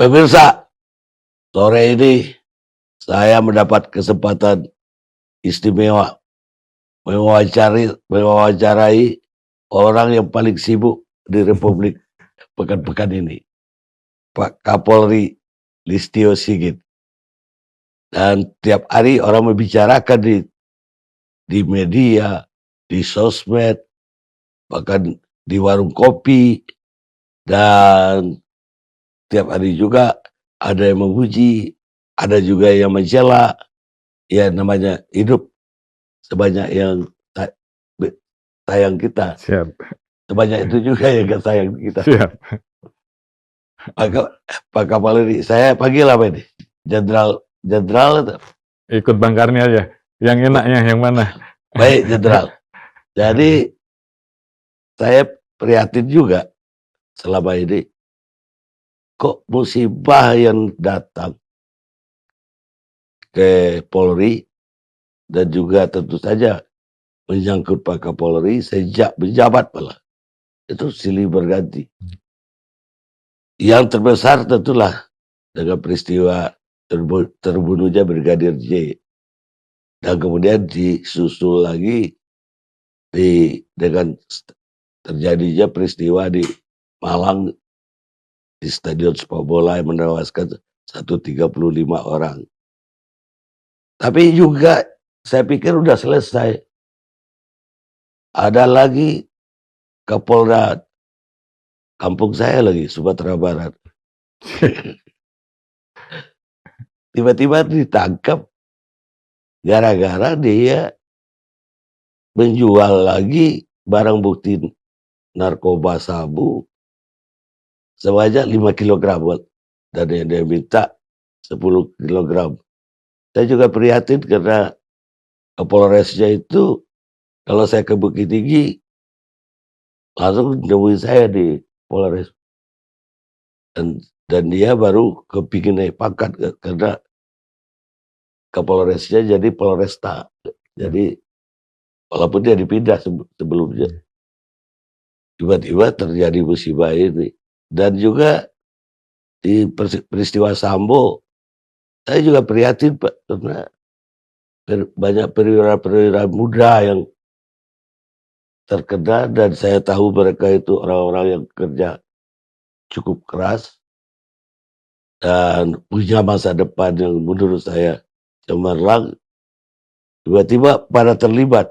Pemirsa, sore ini saya mendapat kesempatan istimewa mewawancarai orang yang paling sibuk di Republik pekan-pekan ini, Pak Kapolri Listio Sigit. Dan tiap hari orang membicarakan di media, di sosmed, bahkan di warung kopi, dan tiap hari juga ada yang memuji, ada juga yang mencela. Ya namanya hidup, sebanyak yang sayang kita, Siap. sebanyak itu juga yang gak sayang kita. Siap. Pak Kapolri, saya panggil apa ini? Jenderal itu. Ikut Bang Karni aja. Yang enaknya yang mana? Baik, Jenderal. Jadi saya prihatin juga selama ini. Kok musibah yang datang ke Polri dan juga tentu saja menyangkut Pak Kapolri sejak menjabat malah. Itu silih berganti. Yang terbesar tentulah dengan peristiwa terbunuhnya Brigadir J. Dan kemudian disusul lagi dengan terjadinya peristiwa di Malang di Stadion Sepak Bola yang menewaskan 135 orang. Tapi juga saya pikir udah selesai. Ada lagi Kapolda kampung saya lagi, Sumatera Barat. Tiba-tiba ditangkap gara-gara dia menjual lagi barang bukti narkoba sabu sebanyak 5 kilogram dan dia minta 10 kilogram. Saya juga prihatin karena Kapolresnya itu kalau saya ke Bukit Tinggi langsung nemuin saya di Polres dan dia baru kepingin naik pangkat karena Kapolresnya jadi Polresta. Jadi walaupun dia dipindah sebelumnya, tiba-tiba terjadi musibah ini. Dan juga di peristiwa Sambo, saya juga prihatin Pak, karena banyak perwira-perwira muda yang terkena dan saya tahu mereka itu orang-orang yang kerja cukup keras dan punya masa depan yang menurut saya cemerlang, tiba-tiba pada terlibat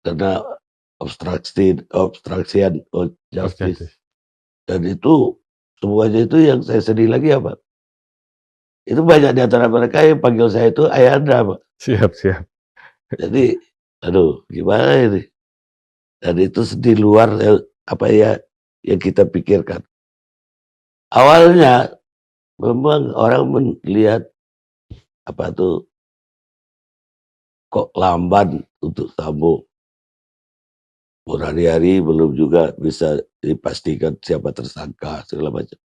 karena obstruction of justice. Dan itu semuanya itu yang saya sedih lagi apa? Itu banyak di antara mereka yang panggil saya itu Ayanda, Pak. Siap. Jadi, aduh, gimana ini? Dan itu di luar apa ya yang kita pikirkan. Awalnya memang orang melihat apa tuh kok lamban untuk Sambo. Hari-hari belum juga bisa dipastikan siapa tersangka segala macam.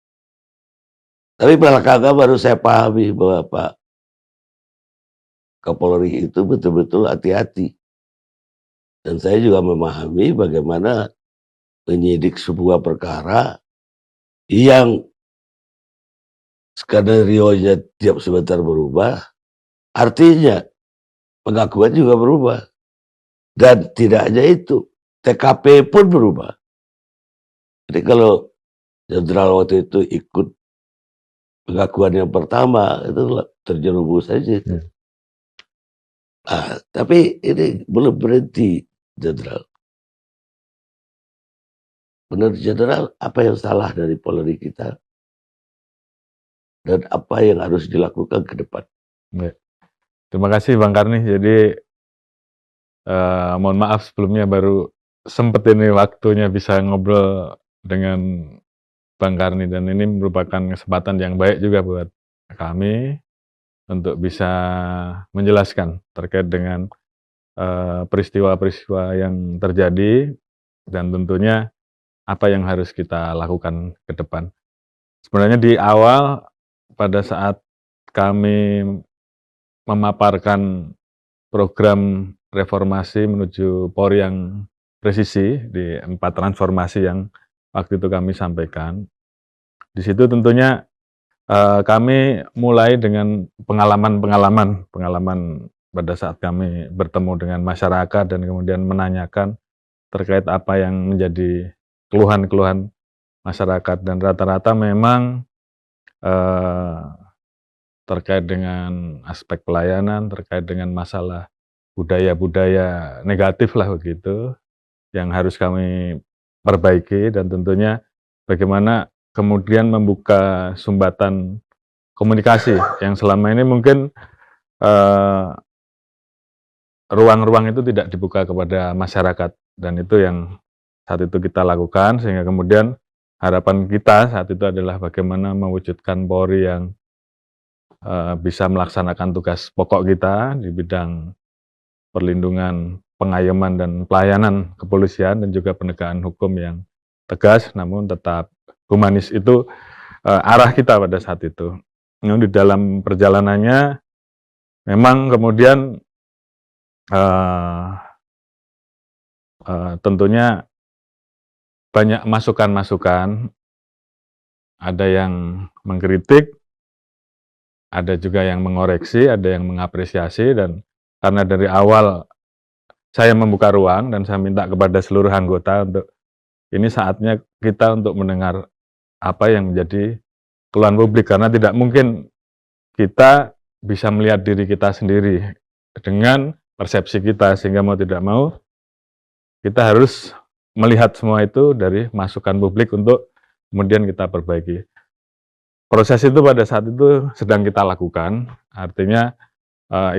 Tapi belakangan baru saya pahami bahwa Pak Kapolri itu betul-betul hati-hati. Dan saya juga memahami bagaimana penyidik sebuah perkara yang skenario-nya tiap sebentar berubah, artinya pengakuan juga berubah. Dan tidak hanya itu, TKP pun berubah. Jadi kalau Jenderal waktu itu ikut pengakuan yang pertama, itu terjerumus saja. Tapi ini belum berhenti, Jenderal. Menurut Jenderal, apa yang salah dari Polri kita? Dan apa yang harus dilakukan ke depan? Terima kasih Bang Karni. Jadi mohon maaf sebelumnya baru sempet ini waktunya bisa ngobrol dengan Bang Karni, dan ini merupakan kesempatan yang baik juga buat kami untuk bisa menjelaskan terkait dengan peristiwa-peristiwa yang terjadi dan tentunya apa yang harus kita lakukan ke depan. Sebenarnya di awal pada saat kami memaparkan program reformasi menuju Polri yang presisi di 4 transformasi yang waktu itu kami sampaikan, Di situ tentunya, kami mulai dengan pengalaman pada saat kami bertemu dengan masyarakat dan kemudian menanyakan terkait apa yang menjadi keluhan-keluhan masyarakat dan rata-rata memang, eee, terkait dengan aspek pelayanan, terkait dengan masalah budaya-budaya negatif-lah begitu, yang harus kami perbaiki dan tentunya bagaimana kemudian membuka sumbatan komunikasi yang selama ini mungkin, eee, ruang-ruang itu tidak dibuka kepada masyarakat dan itu yang saat itu kita lakukan sehingga kemudian harapan kita saat itu adalah bagaimana mewujudkan Polri yang, bisa melaksanakan tugas pokok kita di bidang perlindungan, pengayoman, dan pelayanan kepolisian dan juga penegakan hukum yang tegas namun tetap humanis itu, arah kita pada saat itu. Namun di dalam perjalanannya memang kemudian, eee tentunya banyak masukan-masukan, ada yang mengkritik, ada juga yang mengoreksi, ada yang mengapresiasi dan karena dari awal saya membuka ruang dan saya minta kepada seluruh anggota untuk ini saatnya kita untuk mendengar apa yang menjadi keluhan publik karena tidak mungkin kita bisa melihat diri kita sendiri dengan persepsi kita sehingga mau tidak mau kita harus melihat semua itu dari masukan publik untuk kemudian kita perbaiki. Proses itu pada saat itu sedang kita lakukan, artinya,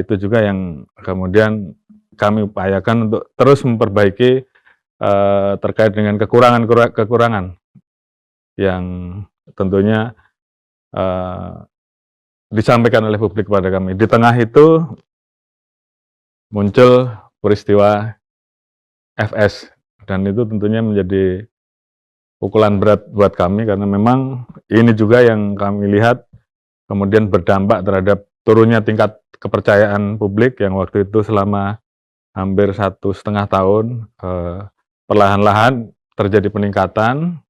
itu juga yang kemudian kami upayakan untuk terus memperbaiki, terkait dengan kekurangan yang tentunya, eee, disampaikan oleh publik kepada kami. Di tengah itu muncul peristiwa FS dan itu tentunya menjadi pukulan berat buat kami karena memang ini juga yang kami lihat kemudian berdampak terhadap turunnya tingkat kepercayaan publik yang waktu itu selama hampir 1,5 tahun, perlahan-lahan terjadi peningkatan